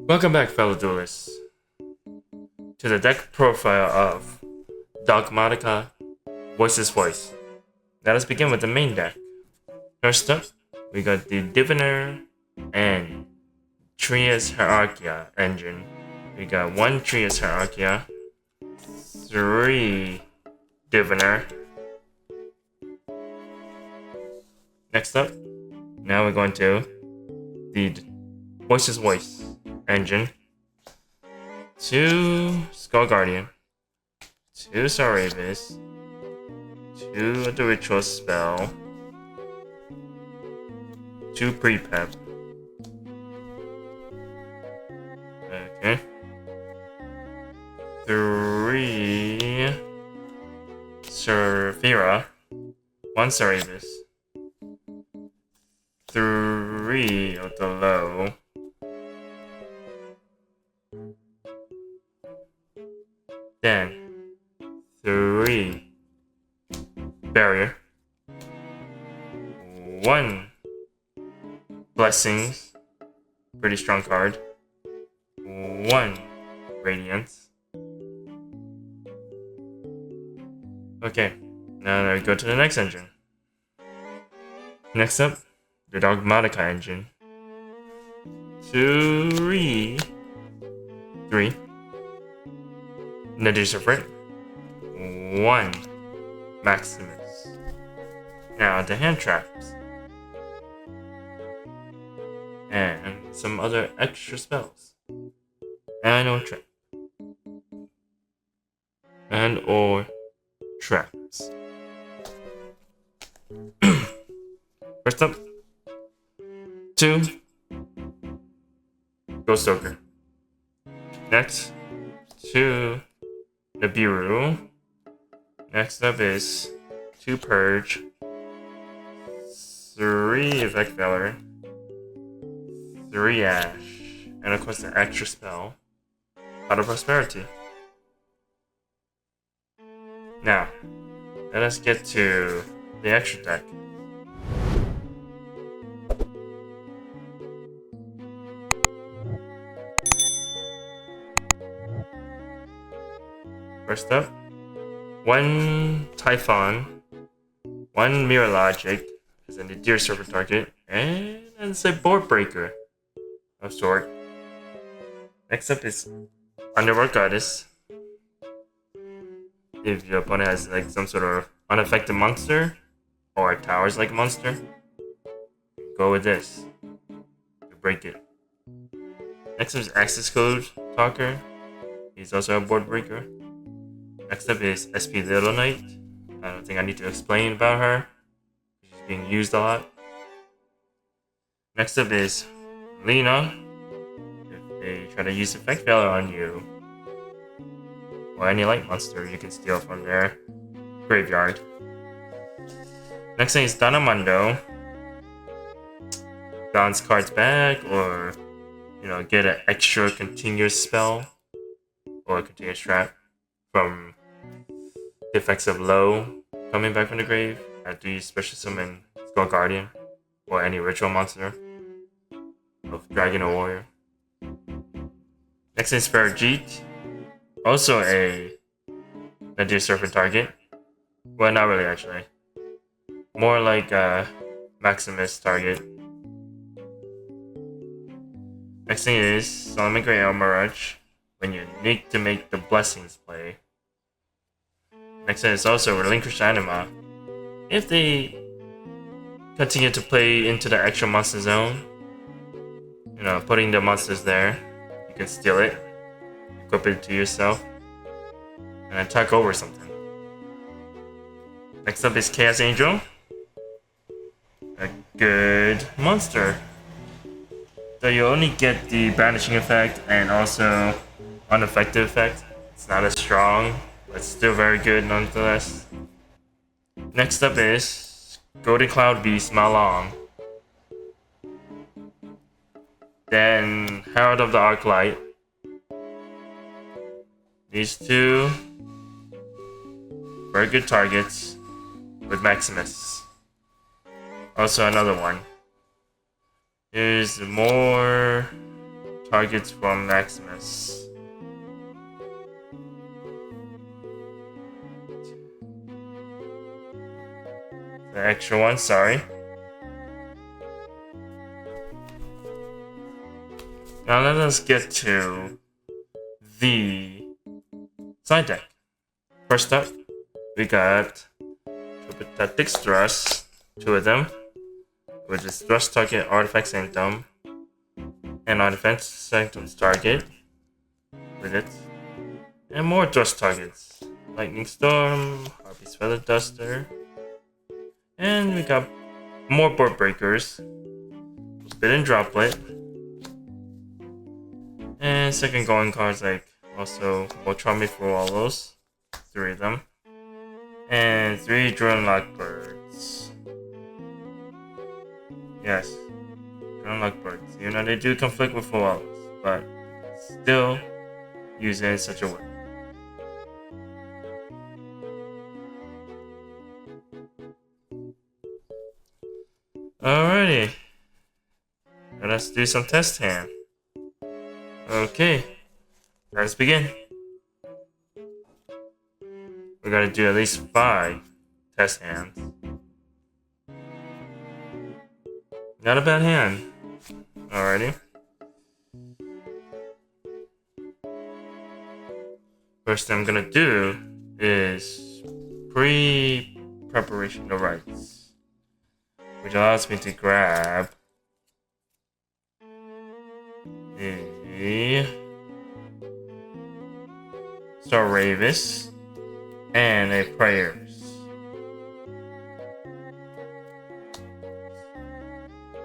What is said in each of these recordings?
Welcome back, fellow duelists, to the deck profile of Dogmatika Voiceless Voice. Let us begin with the main deck. First up, we got the Diviner and Trias Hierarchia engine. We got 1 Trias Hierarchia, 3 Diviner. Next up, now we're going to the Voiceless Voice engine, 2 Skull Guardian, 2 Saravis, 2 of the Ritual Spell, 2 Prepep. Okay. 3 Seraphira, 1 Saravis, 3 of the Low, then 3 Barrier, 1 Blessings, pretty strong card, 1 Radiance. Okay, now we go to the next engine. Next up, the Dogmatika engine. 3 Nadisafrit, 1 Maximus. Now the hand traps and some other extra spells and or traps. First up, 2 Ghost Stoker. Next, 2 Nibiru. Next up is 2 Purge, 3 Effect Valor, 3 Ash, and of course the extra spell, Pot of Prosperity. Now, let us get to the extra deck. First up, 1 Typhon, 1 Mirror Logic, as in the Deer Serpent target, and it's a board breaker of sort. Next up is Underworld Goddess. If your opponent has like some sort of unaffected monster or a towers like monster, go with this to break it. Next up is Access Code Talker. He's also a board breaker. Next up is SP Little Knight. I don't think I need to explain about her. She's being used a lot. Next up is Lena. If they try to use Effect Valor on you, or any light monster, you can steal from their graveyard. Next thing is Donamundo. Bounce cards back, or get an extra continuous spell or a continuous trap from the effects of Low coming back from the grave after you special summon Skull Guardian or any ritual monster of Dragon or Warrior. Next is Farajit, also a Nadir Serpent target. Well, not really actually. More like a Maximus target. Next thing is Solomon Grey Mirage, when you need to make the Blessings play. Next thing is also Relinquish Anima. If they continue to play into the extra monster zone, putting the monsters there, you can steal it, equip it to yourself, and attack over something. Next up is Chaos Angel. A good monster. So you only get the banishing effect and also unaffected effect. It's not as strong, but still very good nonetheless. Next up is Golden Cloud Beast Malong. Then Herald of the Arclight. These 2 very good targets with Maximus. Also another one. Here's more targets from Maximus. The extra one, sorry. Now let us get to the side deck. First up, we got Triple Thrust, 2 of them, which is Thrust Target Artifact Sanctum, and on defense Sanctum's target with it, and more Thrust targets, Lightning Storm, Harpy's Feather Duster, and we got more Board Breakers, Spit and Droplet, and second going cards like also Voltron for all those, 3 of them, and 3 Drone Lockbirds. Yes, Drone Lockbirds. You know they do conflict with Full but still use it in such a way. Alrighty, let us do some test hand. Okay, let's begin. We gotta do at least 5 test hands. Not a bad hand. Alrighty. First thing I'm gonna do is pre-preparation of rights, which allows me to grab a Star Ravis and a Prayers.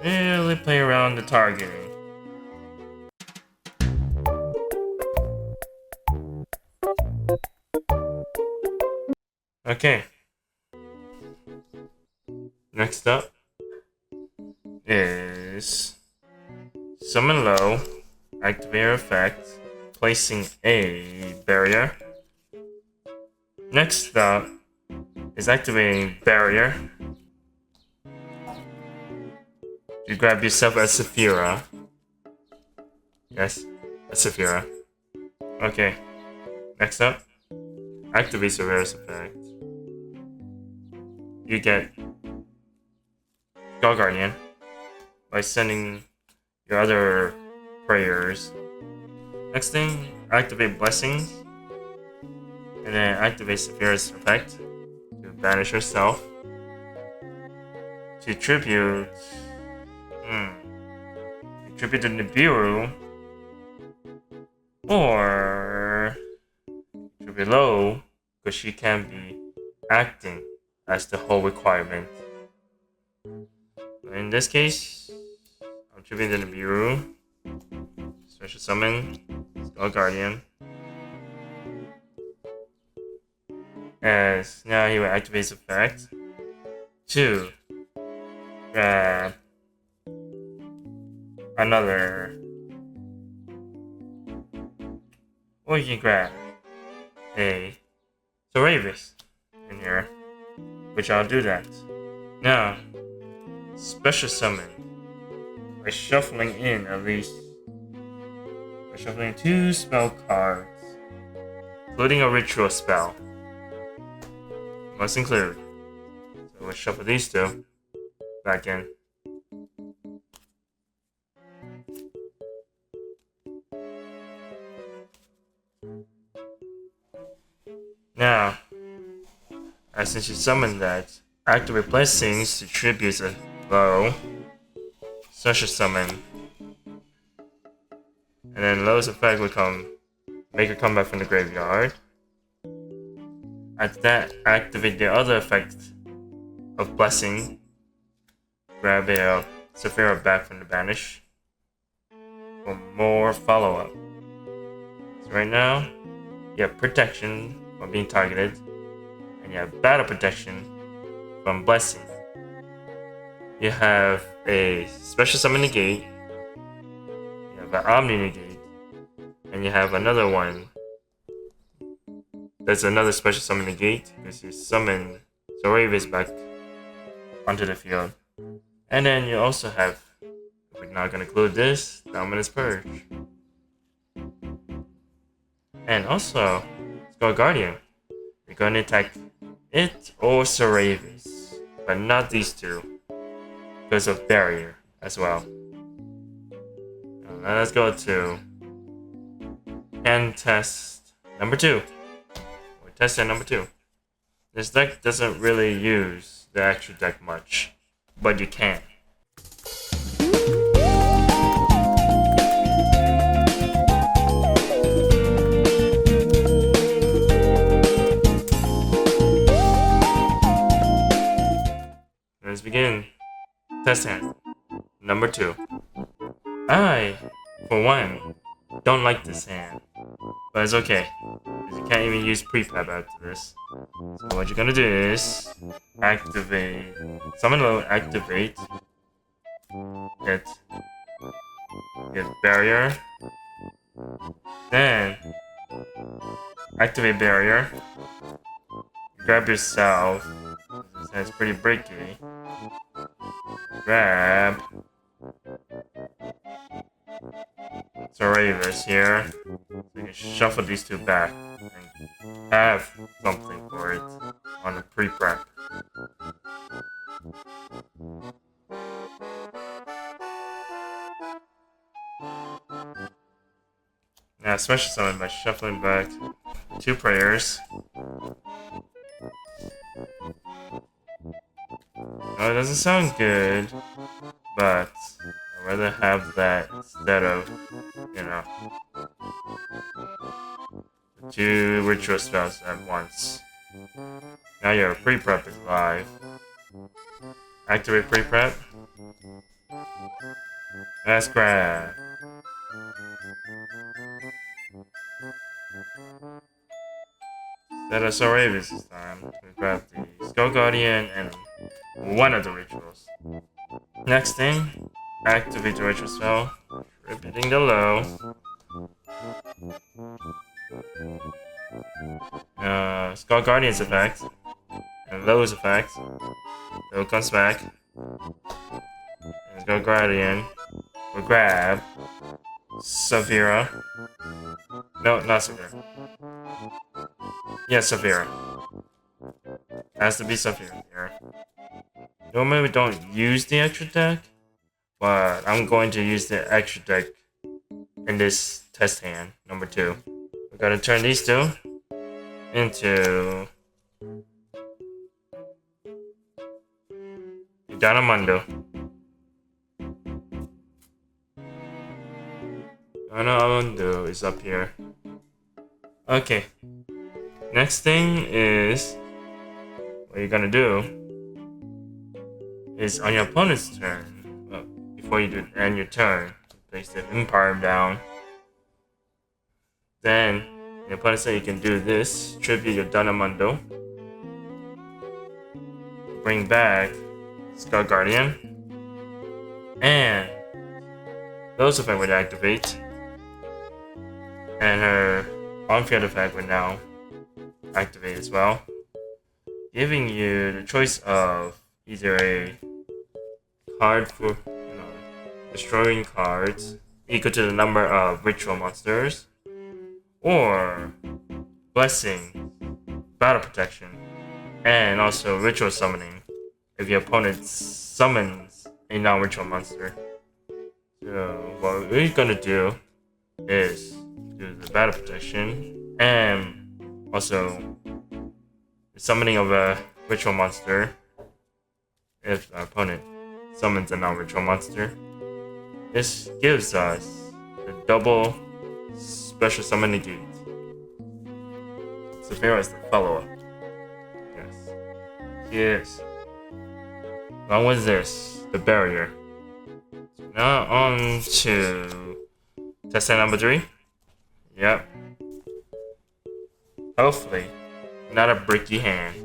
Really play around the targeting. Okay. Next up is Summon Low, activate effect, placing a barrier. Next up is activating barrier. You grab yourself a Saphira. Yes, a Saphira. Okay. Next up, activate Saphira's effect. You get Skull Guardian by sending your other prayers. Next thing, activate Blessings. And then activate Saphira's effect to banish herself. To tribute. Tribute to Nibiru. Or tribute Low, because she can be acting as the whole requirement. In this case, I'm tributing the Nibiru. Special summon Skull Guardian. As now he will activate his effect to grab another, or you can grab a Zoravis in here, which I'll do that. Now, special summon by shuffling in at least, by shuffling 2 spell cards, including a ritual spell. Must include. So we'll shuffle these 2 back in. Now, since you summoned that, activate Blessings to tribute a Low. Such a summon. And then Low's effect will make her come back from the graveyard. After that, activate the other effect of Blessing. Grab a Saphira back from the banish for more follow-up. So right now, you have protection from being targeted, and you have battle protection from Blessing. You have a special summon negate, you have an Omni negate, and you have another one. There's another special summon negate because you summon Zoravis back onto the field. And then you also have, we're not going to include this, Dominus Purge. And also, Skull Guardian. You're going to attack it or Saravis, but not these two because of barrier as well. Now let's go to hand test number 2. Or test set number 2. This deck doesn't really use the extra deck much, but you can. Let's begin. Test hand number 2. I, for one, don't like this hand, but it's okay, because you can't even use prepep after this. So what you're gonna do is activate, summon low, activate, get barrier, then activate barrier, grab yourself, this hand's pretty bricky, grab Saravis here, so you can shuffle these two back and have something for it on the pre-prep. Now special summon by shuffling back 2 prayers. Oh, it doesn't sound good, but I'd rather have that instead of, you know, 2 ritual spells at once. Now your pre-prep is live. Activate pre-prep. Let's grab. Instead of Saravis this time, we grab the Skull Guardian and one of the rituals. Next thing, activate the ritual spell, repeating the low. Skull Guardian's effect and low's effect. Low comes back. And Skull Guardian will grab Saphira. No, not Saphira. Yes, Saphira. Has to be Saphira here. Normally we don't use the extra deck, but I'm going to use the extra deck in this test hand, number 2. We're gonna turn these 2 into Danamundo. Danamundo is up here. Okay. Next thing is, what you're gonna do is on your opponent's turn, before you end your turn, place the Empire down. Then, your opponent says you can do this, tribute your Danamundo, bring back Skull Guardian, and those effect would activate, and her on-field effect would now activate as well, giving you the choice of either a card for, destroying cards equal to the number of ritual monsters, or blessing, battle protection, and also ritual summoning if your opponent summons a non-ritual monster. So what we're gonna do is do the battle protection and also the summoning of a ritual monster if our opponent summons a non-ritual monster. This gives us the double special summon negate. Saphira is the follow-up. Yes. She is. Along with this, the barrier. So now on to test set number 3. Yep. Hopefully, not a bricky hand.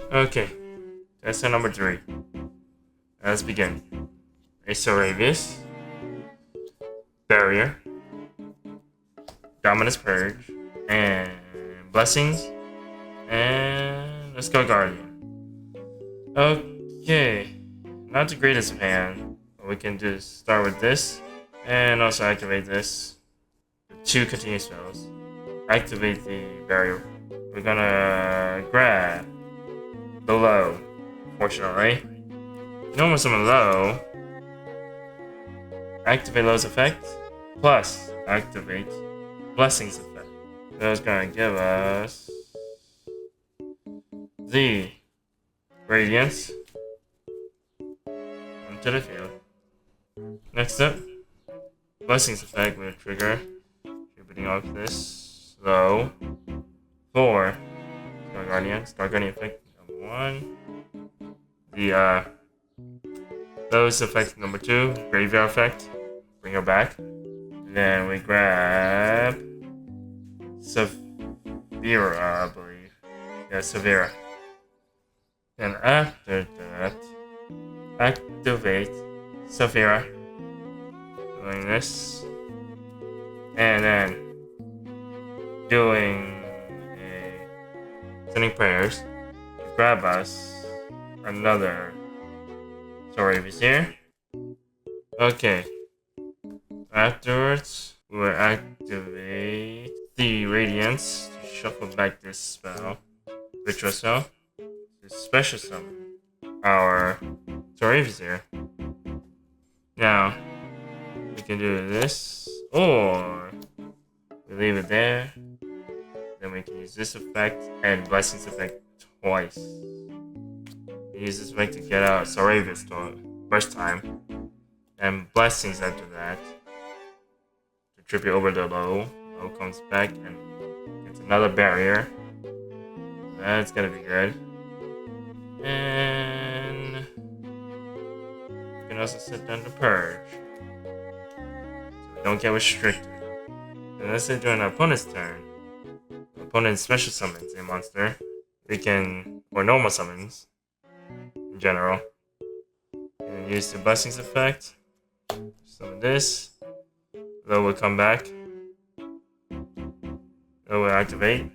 Okay, test set number 3. Let's begin. A Saravis, barrier, Dominus Purge, and Blessings, and let's go Guardian. Okay, not the greatest of hand. What we can do is start with this, and also activate this. 2 continuous spells. Activate the barrier. We're gonna grab the low, fortunately. Normal summon low. Activate low's effect, plus activate blessings effect. That's gonna give us the radiance onto the field. Next up, blessings effect will trigger, contributing off this low for Star Guardian effect number 1. The low's effect number 2, graveyard effect, bring her back. Then we grab Severa, I believe. Yeah, Severa. Then after that, activate Severa. Doing this. And then doing sending prayers to grab us another Sorry, Vizier. Okay. Afterwards, we will activate the Radiance to shuffle back this spell. Ritual Cell. To special summon our Sorry, Vizier. Now, we can do this, or we leave it there. Then we can use this effect and Blessings effect twice. We use this effect to get out Saravis first time, and Blessings after that to trip it over the low. Low comes back and gets another barrier. That's gonna be good. And we can also set down the Purge, so we don't get restricted. And let's say during our opponent's turn, the opponent special summons a monster, we can, or normal summons in general, and use the Blessings effect, summon this, low will come back, low will activate,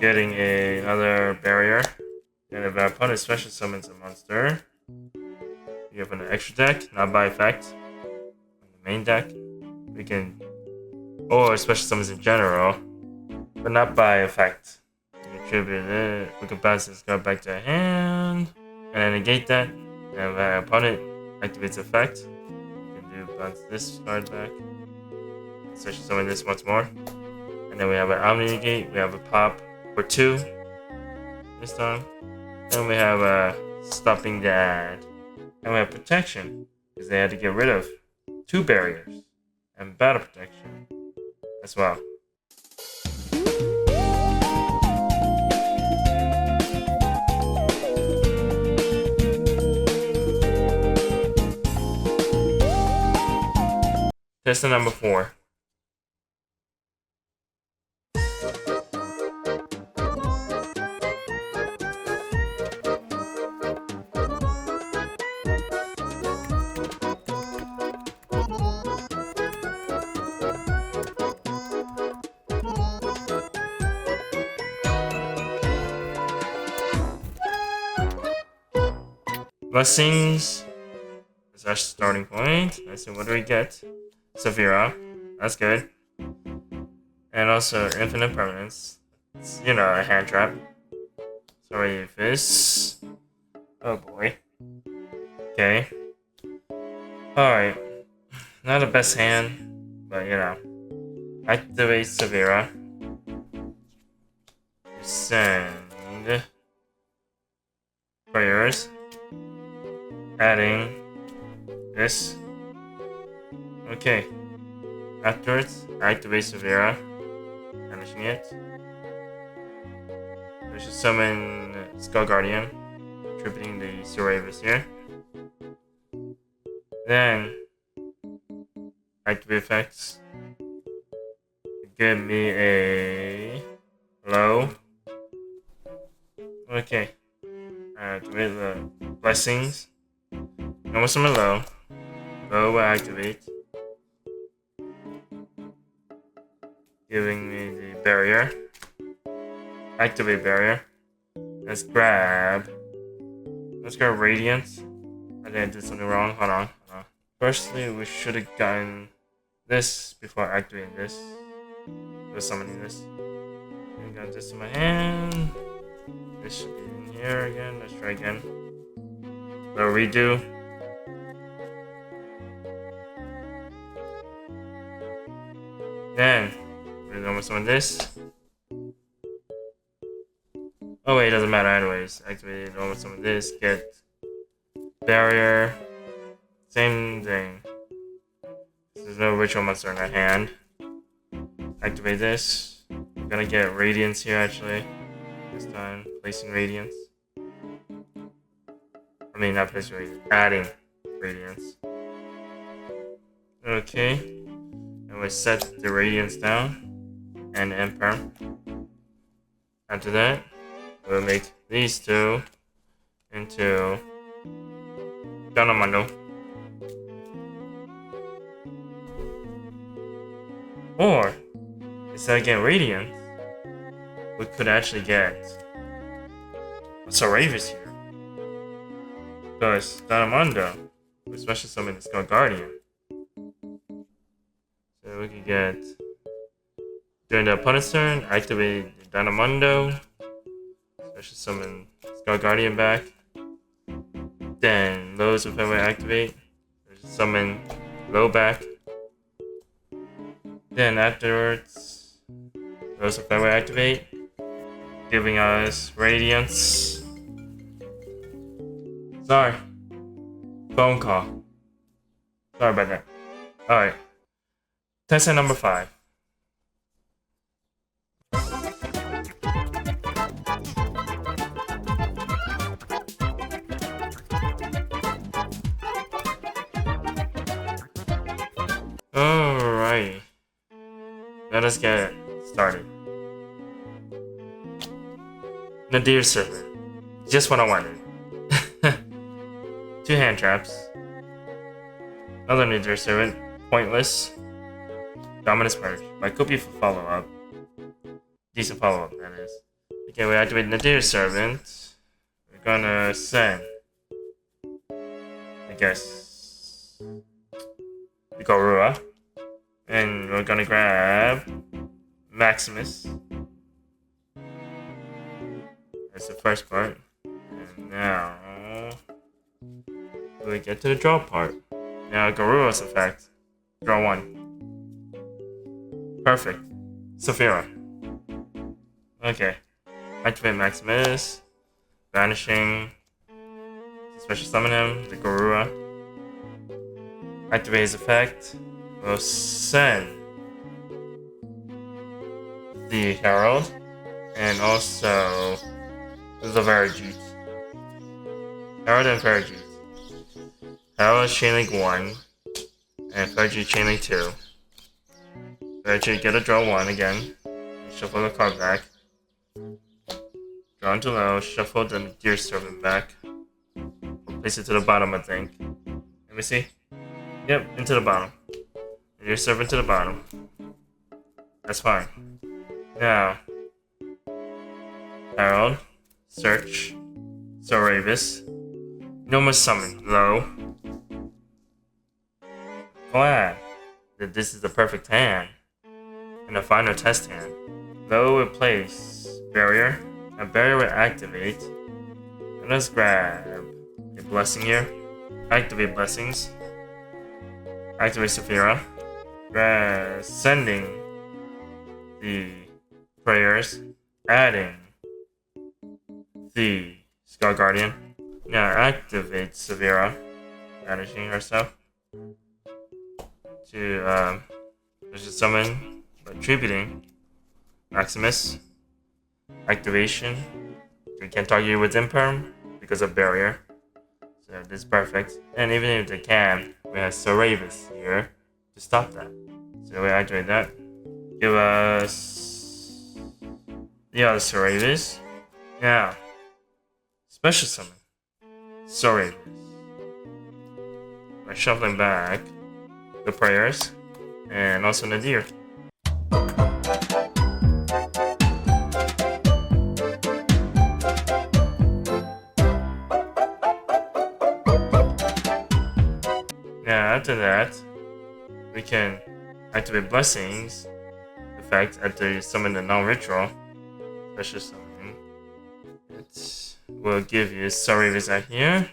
getting another barrier. And if our opponent special summons a monster, you have an extra deck, not by effect, on the main deck, we can, or special summons in general, but not by effect. We contribute it, we can bounce this card back to our hand, and then negate that, and if our opponent activates effect, we can do bounce this card back, special summon this once more, and then we have an Omni negate, we have a pop for 2 this time. Then we have stopping that, and we have protection because they had to get rid of 2 barriers, and battle protection as well. Test number 4. Blessings is our starting point. Let's see, what do we get? Severa, that's good. And also infinite permanence. It's, you know, a hand trap. Sorry if this. Oh boy. Okay. Alright. Not the best hand, but you know. Activate Severa. Send prayers. Adding this. Okay. Afterwards, activate Severa, banishing it. We should summon Skull Guardian, tripping the Suravis here. Then, activate effects. Give me a low. Okay. Activate the Blessings. Normal summon low. Low will activate. giving me the barrier. Activate barrier. Let's grab Radiance. I think I did something wrong. Hold on. Firstly, we should have gotten this before activating this. Or summoning this. I got this in my hand. This should be in here again. Let's try again. So redo. Then we're gonna summon this. Oh wait, it doesn't matter anyways. Activate it, normal summon this, get barrier. Same thing. There's no ritual monster in our hand. Activate this. We're gonna get Radiance here actually. This time, placing Radiance. I mean, not placing Radiance, adding Radiance. Okay. And we set the Radiance down. And Emperor. After that, we'll make these two into Dogmatika. Or, instead of getting Radiance, we could actually get Saravis here. Because Dogmatika will special summon the Skull Guardian. So we could get, during the opponent's turn, activate Dogmatika, special summon Skull Guardian back. Then Lowe's with Fenway activate, summon Low back. Then afterwards, Lowe's with Fenway activate, giving us Radiance. Sorry. Phone call. Sorry about that. Alright. Test set number 5. Alright. Let us get started. Nadir server. Just what I wanted. 2 hand traps. Another Nadir servant. Pointless. Dominus Purge. Might could be for follow-up. Decent follow-up, that is. Okay, we activate Nadir servant. We're gonna send, I guess, the Gorua. And we're gonna grab Maximus. That's the first part. And now we get to the draw part. Now Garua's effect. Draw 1. Perfect. Saphira. Okay. Activate Maximus. Vanishing. Special summon him. The Garura. Activate his effect. We'll send the Herald. And also the Verajut. Herald and Verajut. Herald is Chainlink 1. And Verajut Chainlink 2. Verajut get a draw 1 again. Shuffle the card back. Draw into low, shuffle the Deer Servant back. Place it to the bottom, I think. Let me see. Yep, into the bottom. Deer Servant to the bottom. That's fine. Now, Herald, search, Zoravis, Normal Summon, low. Glad that this is the perfect hand. And the final test hand. Low will place barrier. A barrier will activate. And let's grab a blessing here. Activate blessings. Activate Saphira. Sending the prayers. Adding the Skull Guardian. Now activate Saphira. Banishing herself. To just summon attributing Maximus. Activation. We can't target you with Imperm because of barrier. So this is perfect. And even if they can, we have Zoravis here to stop that. So we activate that. Give us the other Zoravis. Now, special summon Zoravis. By shuffling back the prayers and also Nadir. after that, we can activate blessings effect after you summon the non-ritual special summon. It will give you sorry visit here,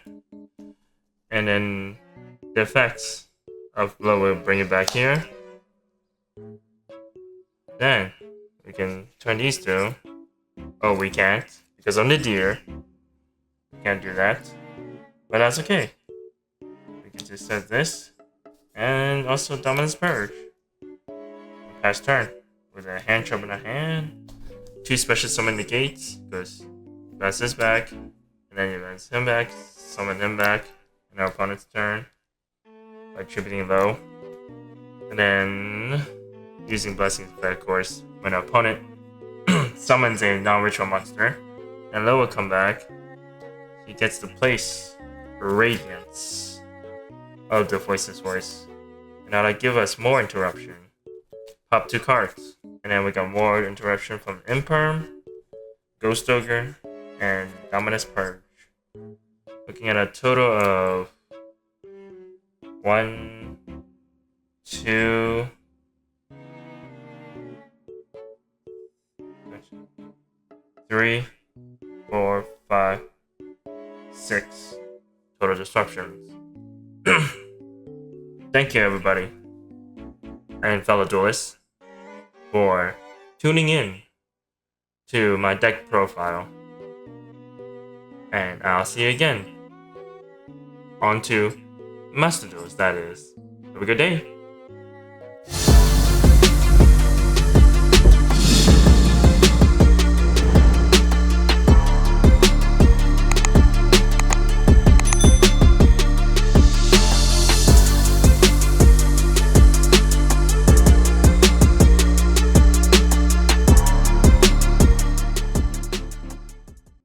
and then the effects of blow will bring it back here. Then we can turn these two. Oh, we can't because I'm the deer. Can't do that, but that's okay. We can just set this, and also Dominance Purge. Pass turn with a hand trap in a hand. 2 special summon negates because advance this back, and then you advance him back, summon him back, and our opponent's turn by tributing low. And then using blessings effect, of course, when our opponent summons a non-ritual monster, and low will come back. He gets to place Radiance of the Voiceless Voice. And that'll give us more interruption. Pop 2 cards. And then we got more interruption from Imperm, Ghost Ogre, and Dominus Purge. Looking at a total of 1, 2, 3, 4, 5, 6 total disruptions. Thank you, everybody, and fellow duelists, for tuning in to my deck profile. And I'll see you again. On to Master Duels, that is. Have a good day.